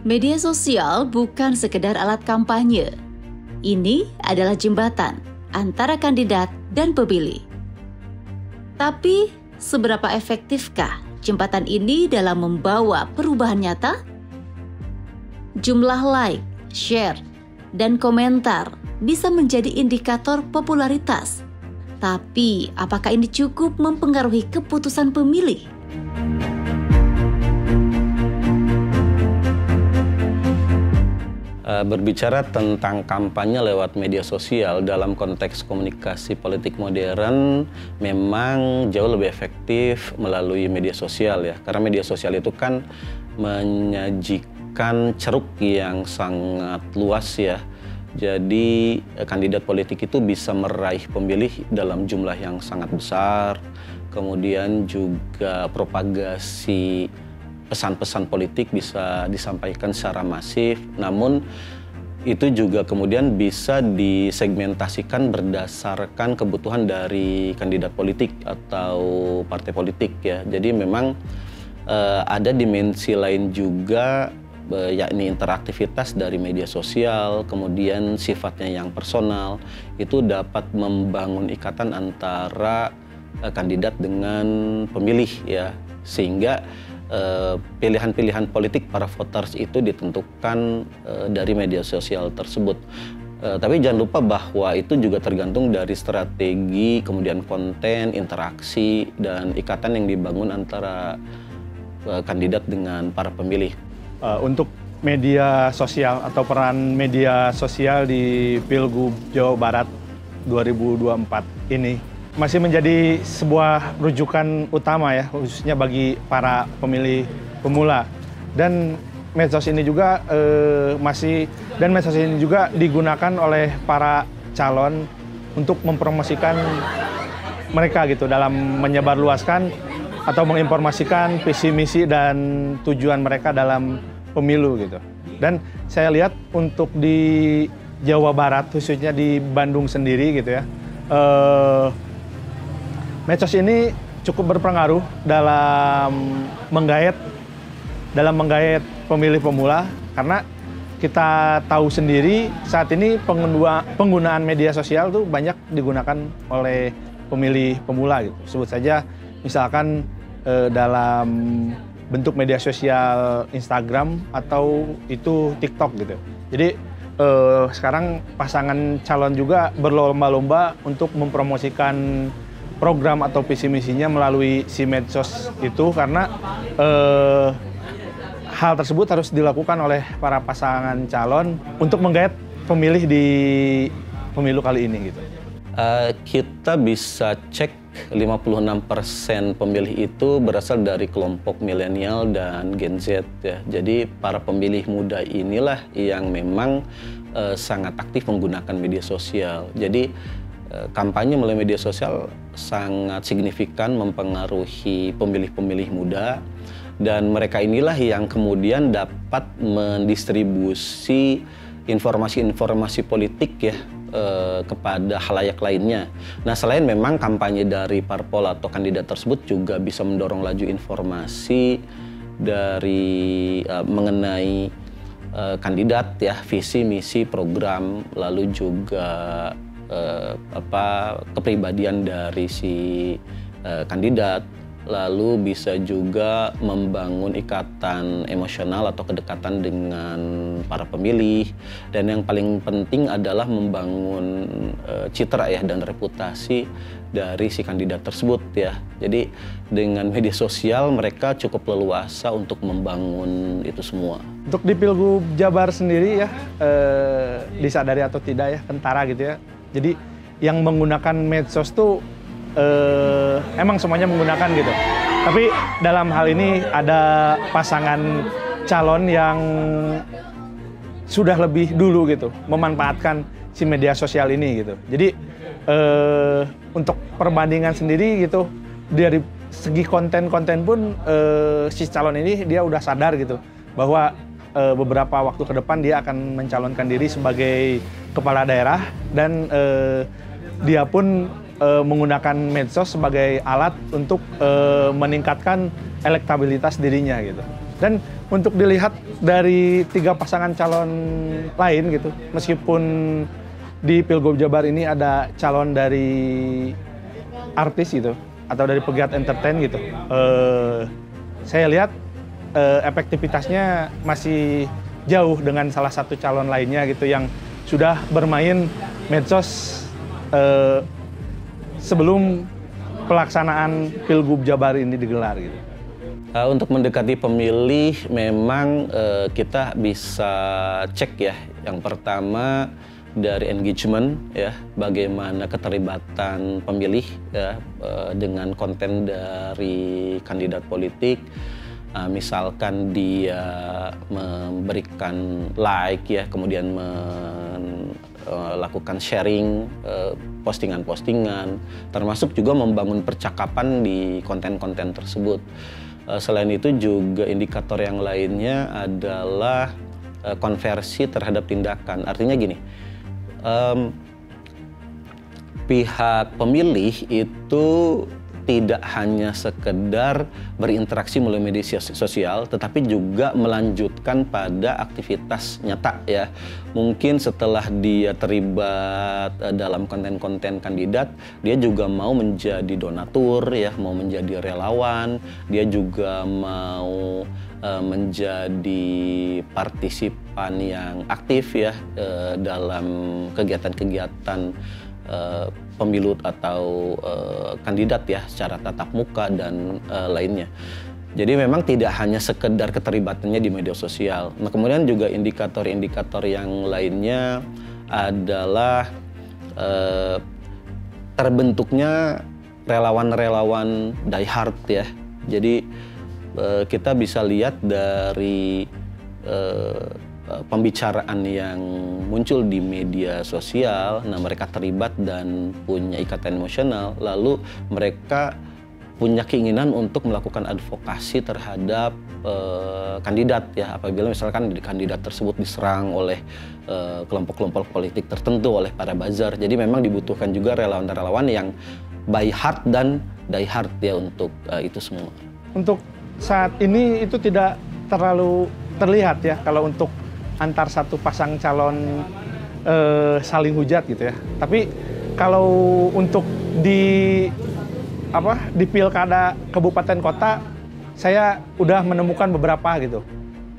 Media sosial bukan sekedar alat kampanye. Ini adalah jembatan antara kandidat dan pemilih. Tapi, seberapa efektifkah jembatan ini dalam membawa perubahan nyata? Jumlah like, share, dan komentar bisa menjadi indikator popularitas. Tapi, apakah ini cukup mempengaruhi keputusan pemilih? Berbicara tentang kampanye lewat media sosial dalam konteks komunikasi politik modern memang jauh lebih efektif melalui media sosial ya. Karena media sosial itu kan menyajikan ceruk yang sangat luas ya. Jadi kandidat politik itu bisa meraih pemilih dalam jumlah yang sangat besar. Kemudian juga propagasi pesan-pesan politik bisa disampaikan secara masif, namun itu juga kemudian bisa disegmentasikan berdasarkan kebutuhan dari kandidat politik atau partai politik ya. Jadi memang ada dimensi lain juga, yakni interaktivitas dari media sosial, kemudian sifatnya yang personal, itu dapat membangun ikatan antara kandidat dengan pemilih ya, sehingga pilihan-pilihan politik para voters itu ditentukan dari media sosial tersebut. Tapi jangan lupa bahwa itu juga tergantung dari strategi, kemudian konten, interaksi, dan ikatan yang dibangun antara kandidat dengan para pemilih. Untuk media sosial atau peran media sosial di Pilgub Jawa Barat 2024 ini masih menjadi sebuah rujukan utama ya, khususnya bagi para pemilih pemula. Dan medsos ini juga medsos ini juga digunakan oleh para calon untuk mempromosikan mereka gitu dalam menyebarluaskan atau menginformasikan visi misi dan tujuan mereka dalam pemilu gitu. Dan saya lihat untuk di Jawa Barat, khususnya di Bandung sendiri gitu ya, medsos ini cukup berpengaruh dalam menggait pemilih pemula, karena kita tahu sendiri saat ini penggunaan media sosial tuh banyak digunakan oleh pemilih pemula gitu. Sebut saja misalkan dalam bentuk media sosial Instagram atau itu TikTok gitu. Jadi sekarang pasangan calon juga berlomba-lomba untuk mempromosikan program atau visi misinya melalui si medsos itu, karena hal tersebut harus dilakukan oleh para pasangan calon untuk menggait pemilih di pemilu kali ini gitu. Kita bisa cek 56% pemilih itu berasal dari kelompok milenial dan Gen Z ya. Jadi para pemilih muda inilah yang memang sangat aktif menggunakan media sosial. Jadi kampanye melalui media sosial sangat signifikan mempengaruhi pemilih-pemilih muda, dan mereka inilah yang kemudian dapat mendistribusi informasi-informasi politik ya kepada khalayak lainnya. Nah, selain memang kampanye dari parpol atau kandidat tersebut juga bisa mendorong laju informasi dari mengenai kandidat ya, visi, misi, program, lalu juga kepribadian dari si kandidat, lalu bisa juga membangun ikatan emosional atau kedekatan dengan para pemilih, dan yang paling penting adalah membangun citra ya dan reputasi dari si kandidat tersebut ya. Jadi dengan media sosial mereka cukup leluasa untuk membangun itu semua. Untuk di Pilgub Jabar sendiri ya, disadari atau tidak ya, kentara gitu ya. Jadi yang menggunakan medsos tuh emang semuanya menggunakan gitu. Tapi dalam hal ini ada pasangan calon yang sudah lebih dulu gitu memanfaatkan si media sosial ini gitu. Jadi untuk perbandingan sendiri gitu, dari segi konten-konten pun si calon ini dia udah sadar gitu bahwa beberapa waktu ke depan dia akan mencalonkan diri sebagai kepala daerah, dan dia pun menggunakan medsos sebagai alat untuk meningkatkan elektabilitas dirinya gitu. Dan untuk dilihat dari 3 pasangan calon lain gitu, meskipun di Pilgub Jabar ini ada calon dari artis gitu, atau dari pegiat entertain gitu, saya lihat efektivitasnya masih jauh dengan salah satu calon lainnya gitu yang sudah bermain medsos sebelum pelaksanaan Pilgub Jabar ini digelar gitu. Untuk mendekati pemilih memang kita bisa cek ya. Yang pertama dari engagement ya, bagaimana keterlibatan pemilih ya dengan konten dari kandidat politik. Misalkan dia memberikan like ya, kemudian melakukan sharing postingan-postingan, termasuk juga membangun percakapan di konten-konten tersebut. Selain itu juga indikator yang lainnya adalah konversi terhadap tindakan. Artinya gini, pihak pemilih itu tidak hanya sekedar berinteraksi melalui media sosial, tetapi juga melanjutkan pada aktivitas nyata ya. Mungkin setelah dia terlibat dalam konten-konten kandidat, dia juga mau menjadi donatur ya, mau menjadi relawan, dia juga mau menjadi partisipan yang aktif ya dalam kegiatan-kegiatan pemilu atau kandidat ya secara tatap muka dan lainnya. Jadi memang tidak hanya sekedar keterlibatannya di media sosial. Nah, kemudian juga indikator-indikator yang lainnya adalah terbentuknya relawan-relawan diehard ya. Jadi kita bisa lihat dari pembicaraan yang muncul di media sosial, nah mereka terlibat dan punya ikatan emosional, lalu mereka punya keinginan untuk melakukan advokasi terhadap kandidat ya, apabila misalkan kandidat tersebut diserang oleh kelompok-kelompok politik tertentu, oleh para buzzer. Jadi memang dibutuhkan juga relawan-relawan yang by heart dan die hard ya untuk itu semua. Untuk saat ini itu tidak terlalu terlihat ya kalau untuk antar satu pasang calon saling hujat gitu ya. Tapi kalau untuk di pilkada kabupaten kota, saya udah menemukan beberapa gitu.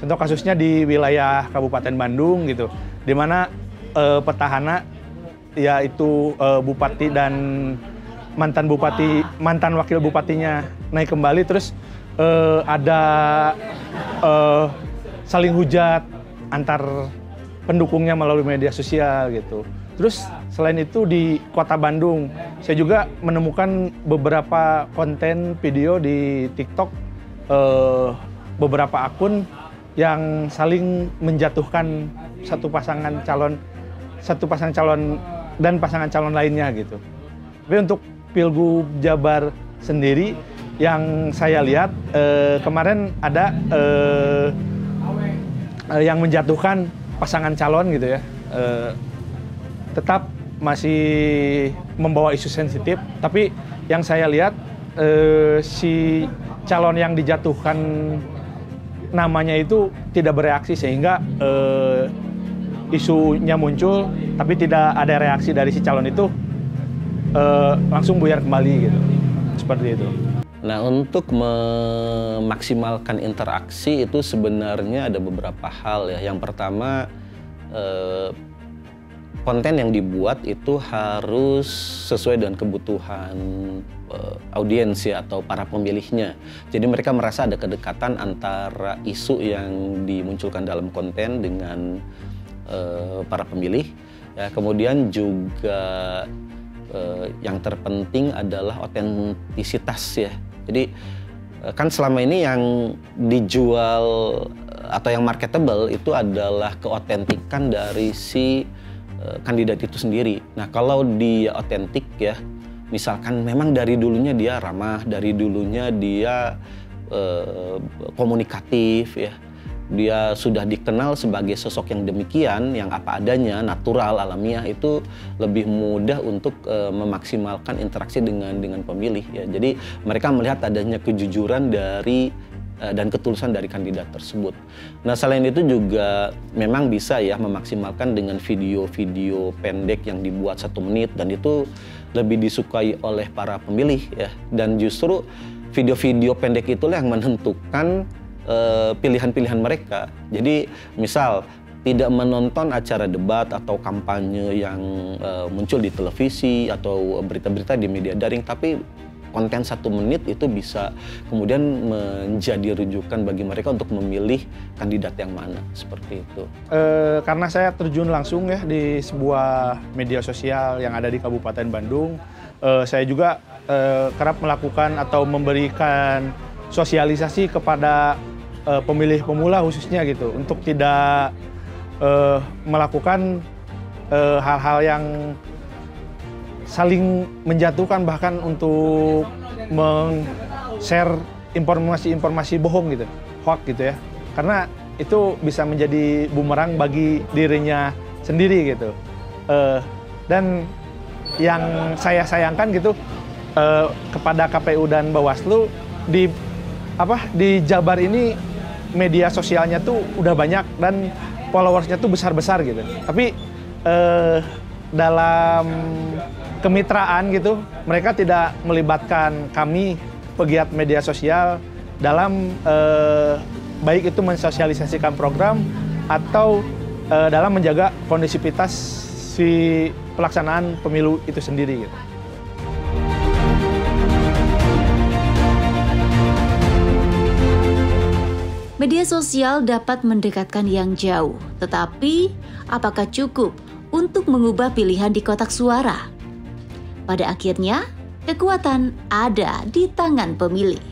Contoh kasusnya di wilayah Kabupaten Bandung gitu, di mana petahana yaitu bupati dan mantan wakil bupatinya naik kembali, terus ada saling hujat antar pendukungnya melalui media sosial gitu. Terus selain itu di Kota Bandung, saya juga menemukan beberapa konten video di TikTok, beberapa akun yang saling menjatuhkan satu pasangan calon dan pasangan calon lainnya gitu. Tapi untuk Pilgub Jabar sendiri yang saya lihat kemarin ada yang menjatuhkan pasangan calon gitu ya, tetap masih membawa isu sensitif, tapi yang saya lihat si calon yang dijatuhkan namanya itu tidak bereaksi, sehingga isunya muncul tapi tidak ada reaksi dari si calon itu, langsung buyar kembali gitu, seperti itu. Nah, untuk memaksimalkan interaksi itu sebenarnya ada beberapa hal ya. Yang pertama, konten yang dibuat itu harus sesuai dengan kebutuhan audiens ya, atau para pemilihnya. Jadi mereka merasa ada kedekatan antara isu yang dimunculkan dalam konten dengan para pemilih. Ya, kemudian juga yang terpenting adalah otentisitas ya. Jadi kan selama ini yang dijual atau yang marketable itu adalah keotentikan dari si kandidat itu sendiri. Nah, kalau dia otentik ya, misalkan memang dari dulunya dia ramah, dari dulunya dia komunikatif ya, dia sudah dikenal sebagai sosok yang demikian, yang apa adanya, natural, alamiah, itu lebih mudah untuk memaksimalkan interaksi dengan pemilih ya. Jadi mereka melihat adanya kejujuran dari dan ketulusan dari kandidat tersebut. Nah, selain itu juga memang bisa ya memaksimalkan dengan video-video pendek yang dibuat 1 menit, dan itu lebih disukai oleh para pemilih ya. Dan justru video-video pendek itulah yang menentukan pilihan-pilihan mereka. Jadi misal tidak menonton acara debat atau kampanye yang muncul di televisi atau berita-berita di media daring, tapi konten 1 menit itu bisa kemudian menjadi rujukan bagi mereka untuk memilih kandidat yang mana, seperti itu. Karena saya terjun langsung ya di sebuah media sosial yang ada di Kabupaten Bandung, saya juga kerap melakukan atau memberikan sosialisasi kepada pemilih pemula khususnya gitu, untuk tidak melakukan hal-hal yang saling menjatuhkan, bahkan untuk share informasi-informasi bohong gitu, hoax gitu ya. Karena itu bisa menjadi bumerang bagi dirinya sendiri gitu. Dan yang saya sayangkan gitu kepada KPU dan Bawaslu, di Jabar ini media sosialnya tuh udah banyak dan followersnya tuh besar-besar gitu. Tapi dalam kemitraan gitu, mereka tidak melibatkan kami pegiat media sosial dalam baik itu mensosialisasikan program atau dalam menjaga kondisivitas si pelaksanaan pemilu itu sendiri gitu. Media sosial dapat mendekatkan yang jauh, tetapi apakah cukup untuk mengubah pilihan di kotak suara? Pada akhirnya, kekuatan ada di tangan pemilih.